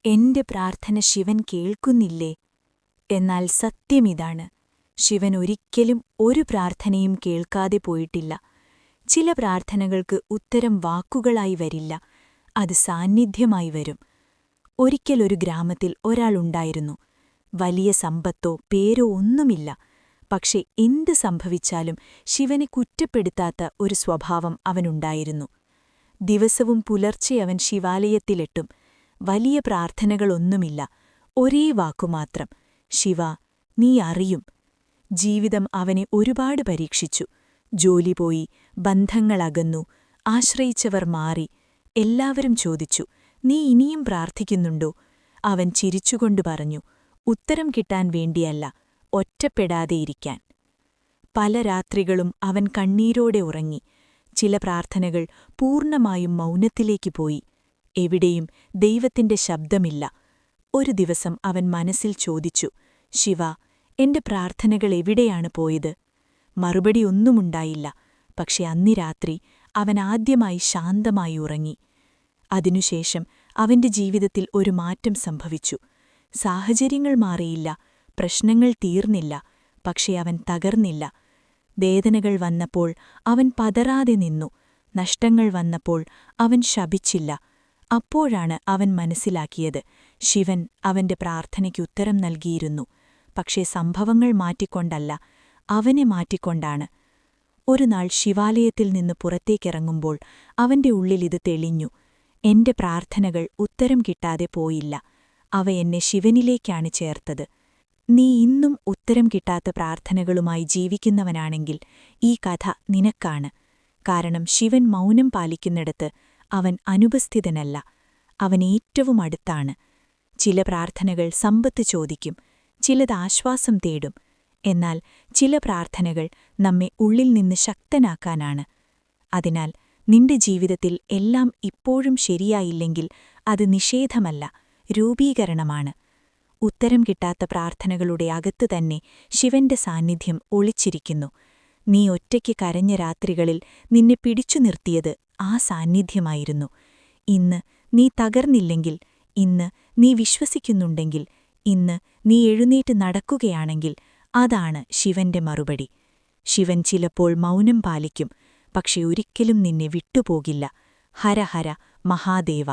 എന്റെ പ്രാർത്ഥന ശിവൻ കേൾക്കുന്നില്ലേ? എന്നാൽ സത്യമിതാണ്, ശിവൻ ഒരിക്കലും ഒരു പ്രാർത്ഥനയും കേൾക്കാതെ പോയിട്ടില്ല. ചില പ്രാർത്ഥനകൾക്ക് ഉത്തരം വാക്കുകളായി വരില്ല, അത് സാന്നിധ്യമായി വരും. ഒരിക്കലൊരു ഗ്രാമത്തിൽ ഒരാളുണ്ടായിരുന്നു. വലിയ സമ്പത്തോ പേരോ ഒന്നുമില്ല. പക്ഷെ എന്ത് സംഭവിച്ചാലും ശിവനെ കുറ്റപ്പെടുത്താത്ത ഒരു സ്വഭാവം അവനുണ്ടായിരുന്നു. ദിവസവും പുലർച്ചെ അവൻ ശിവാലയത്തിലെത്തും. വലിയ പ്രാർത്ഥനകളൊന്നുമില്ല, ഒരേ വാക്കുമാത്രം: ശിവ, നീ അറിയും. ജീവിതം അവനെ ഒരുപാട് പരീക്ഷിച്ചു. ജോലി പോയി, ബന്ധങ്ങളകന്നു, ആശ്രയിച്ചവർ മാറി. എല്ലാവരും ചോദിച്ചു, നീ ഇനിയും പ്രാർത്ഥിക്കുന്നുണ്ടോ? അവൻ ചിരിച്ചുകൊണ്ട് പറഞ്ഞു, ഉത്തരം കിട്ടാൻ വേണ്ടിയല്ല, ഒറ്റപ്പെടാതെയിരിക്കാൻ. പല രാത്രികളും അവൻ കണ്ണീരോടെ ഉറങ്ങി. ചില പ്രാർത്ഥനകൾ പൂർണ്ണമായും മൗനത്തിലേക്ക് പോയി. എവിടെയും ദൈവത്തിന്റെ ശബ്ദമില്ല. ഒരു ദിവസം അവൻ മനസ്സിൽ ചോദിച്ചു, ശിവ, എന്റെ പ്രാർത്ഥനകൾ എവിടെയാണ് പോയത്? മറുപടിയൊന്നുമുണ്ടായില്ല. പക്ഷെ അന്ന് രാത്രി അവൻ ആദ്യമായി ശാന്തമായി ഉറങ്ങി. അതിനുശേഷം അവന്റെ ജീവിതത്തിൽ ഒരു മാറ്റം സംഭവിച്ചു. സാഹചര്യങ്ങൾ മാറിയില്ല, പ്രശ്നങ്ങൾ തീർന്നില്ല, പക്ഷെ അവൻ തകർന്നില്ല. വേദനകൾ വന്നപ്പോൾ അവൻ പതറാതെ നിന്നു. നഷ്ടങ്ങൾ വന്നപ്പോൾ അവൻ ശപിച്ചില്ല. അപ്പോഴാണ് അവൻ മനസ്സിലാക്കിയത്, ശിവൻ അവന്റെ പ്രാർത്ഥനയ്ക്ക് ഉത്തരം നൽകിയിരുന്നു. പക്ഷേ സംഭവങ്ങൾ മാറ്റിക്കൊണ്ടല്ല, അവനെ മാറ്റിക്കൊണ്ടാണ്. ഒരുനാൾ ശിവാലയത്തിൽ നിന്ന് പുറത്തേക്കിറങ്ങുമ്പോൾ അവന്റെ ഉള്ളിൽ ഇത് തെളിഞ്ഞു: എന്റെ പ്രാർത്ഥനകൾ ഉത്തരം കിട്ടാതെ പോയില്ല, അവ എന്നെ ശിവനിലേക്കാണ് ചേർത്തത്. നീ ഇന്നും ഉത്തരം കിട്ടാത്ത പ്രാർത്ഥനകളുമായി ജീവിക്കുന്നവനാണെങ്കിൽ ഈ കഥ നിനക്കാണ്. കാരണം ശിവൻ മൗനം പാലിക്കുന്നിടത്ത് അവൻ അനുപസ്ഥിതനല്ല, അവൻ ഏറ്റവും അടുത്താണ്. ചില പ്രാർത്ഥനകൾ സമ്പത്ത് ചോദിക്കും, ചിലത് ആശ്വാസം തേടും. എന്നാൽ ചില പ്രാർത്ഥനകൾ നമ്മെ ഉള്ളിൽ നിന്ന് ശക്തനാക്കാനാണ്. അതിനാൽ നിന്റെ ജീവിതത്തിൽ എല്ലാം ഇപ്പോഴും ശരിയായില്ലെങ്കിൽ അത് നിഷേധമല്ല, രൂപീകരണമാണ്. ഉത്തരം കിട്ടാത്ത പ്രാർത്ഥനകളുടെ അകത്തു തന്നെ ശിവന്റെ സാന്നിധ്യം ഒളിച്ചിരിക്കുന്നു. നീ ഒറ്റയ്ക്ക് കരഞ്ഞ രാത്രികളിൽ നിന്നെ പിടിച്ചു നിർത്തിയത് ആ സാന്നിധ്യമായിരുന്നു. ഇന്ന് നീ തകർന്നില്ലെങ്കിൽ, ഇന്ന് നീ വിശ്വസിക്കുന്നുണ്ടെങ്കിൽ, ഇന്ന് നീ എഴുന്നേറ്റ് നടക്കുകയാണെങ്കിൽ അതാണ് ശിവന്റെ മറുപടി. ശിവൻ ചിലപ്പോൾ മൗനം പാലിക്കും, പക്ഷെ ഒരിക്കലും നിന്നെ വിട്ടുപോകില്ല. ഹര ഹര മഹാദേവ.